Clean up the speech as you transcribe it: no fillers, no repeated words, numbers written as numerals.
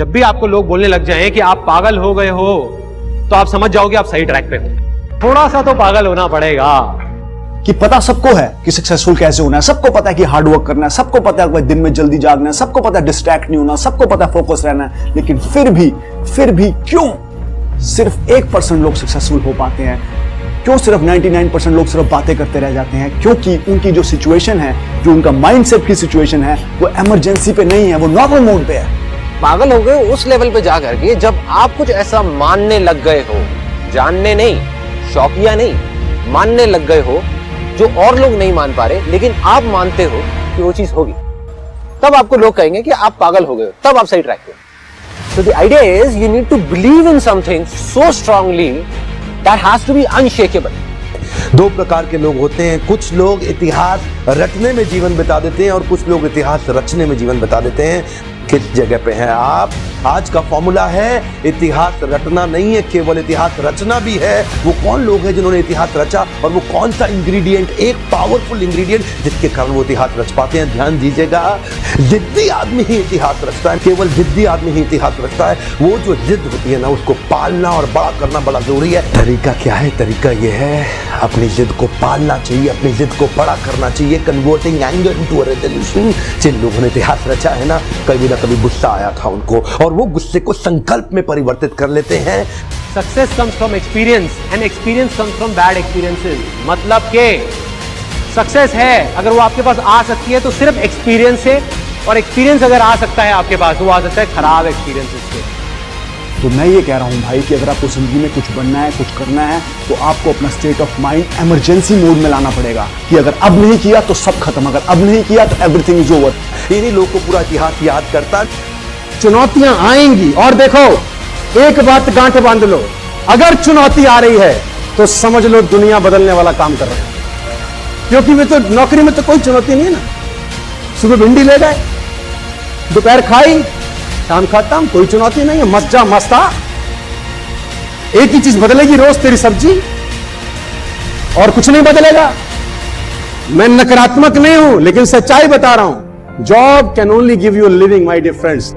जब भी आपको लोग बोलने लग जाएं कि आप पागल हो गए हो, तो आप समझ जाओगे आप सही ट्रैक पे हो। थोड़ा सा तो पागल होना पड़ेगा। कि पता सबको है कि सक्सेसफुल कैसे होना है, सबको पता है कि हार्ड वर्क करना है, सबको पता है कि दिन में जल्दी जागना है, सबको पता है डिस्ट्रैक्ट नहीं होना, सबको पता है फोकस रहना है, लेकिन फिर भी क्यों सिर्फ 1% लोग सक्सेसफुल हो पाते हैं? क्यों सिर्फ 99% लोग सिर्फ बातें करते रह जाते हैं? क्योंकि उनकी जो सिचुएशन है, जो उनका माइंडसेट की सिचुएशन है, वो इमरजेंसी पे नहीं है, वो नॉर्मल मोड पे है। पागल हो गए उस लेवल पे जा करके जब आप कुछ ऐसा मानने लग गए हो, जानने नहीं, शौकिया नहीं, मानने लग गए हो जो और लोग नहीं मान पा रहे, लेकिन आप मानते हो कि वो चीज होगी। तब आपको लोग कहेंगे कि आप पागल हो गए हो, तब आप सही ट्रैक पे हो। So the idea is you need to believe in something so strongly that has to be unshakable. दो प्रकार के लोग होते हैं, कुछ लोग इतिहास रटने में जीवन बिता देते हैं और कुछ लोग इतिहास रचने में जीवन बिता देते हैं। किस जगह पे हैं आप? आज का फॉर्मूला है इतिहास रटना नहीं है, केवल इतिहास रचना भी है। वो कौन लोग हैं जिन्होंने इतिहास रचा और वो कौन सा इंग्रेडिएंट, एक पावरफुल इंग्रेडिएंट जिसके कारण वो इतिहास रच पाते हैं? ध्यान दीजिएगा, जिद्दी आदमी ही इतिहास रचता है, केवल जिद्दी आदमी ही इतिहास रचता है। वो जो जिद होती है ना, उसको पालना और बड़ा करना बड़ा जरूरी है। तरीका क्या है? तरीका ये है, अपनी जिद को पालना चाहिए, अपनी जिद को बड़ा करना चाहिए, converting anger into a resolution. जिन लोगों ने इतिहास रचा है ना, कभी ना कभी गुस्सा आया था उनको और वो गुस्से को संकल्प में परिवर्तित कर लेते हैं। Success comes from experience and experience comes from bad experiences. मतलब के सक्सेस है अगर वो आपके पास आ सकती है तो सिर्फ एक्सपीरियंस से, और एक्सपीरियंस अगर आ सकता है आपके पास तो वो आ सकता है खराब एक्सपीरियंसेस से। तो मैं ये कह रहा हूं भाई कि अगर आपको जिंदगी में कुछ बनना है, कुछ करना है, तो आपको अपना state of mind emergency mode में लाना पड़ेगा कि अगर अब नहीं किया तो सब खत्म, अगर अब नहीं किया तो एवरीथिंग इज ओवर। इन्हीं लोग को पूरा इतिहास याद करता। चुनौतियां आएंगी और देखो, एक बात गांठ बांध लो, अगर चुनौती आ रही है तो समझ लो दुनिया बदलने वाला काम कर रहे हैं। क्योंकि वे तो नौकरी में तो कोई चुनौती नहीं है ना। सुबह भिंडी ले गए, दोपहर खाई, शाम खत्म, कोई चुनौती नहीं है, मस्त जा मस्त आ। एक ही चीज बदलेगी रोज, तेरी सब्जी, और कुछ नहीं बदलेगा। मैं नकारात्मक नहीं हूं, लेकिन सच्चाई बता रहा हूं। Job can only give you living, my dear friends.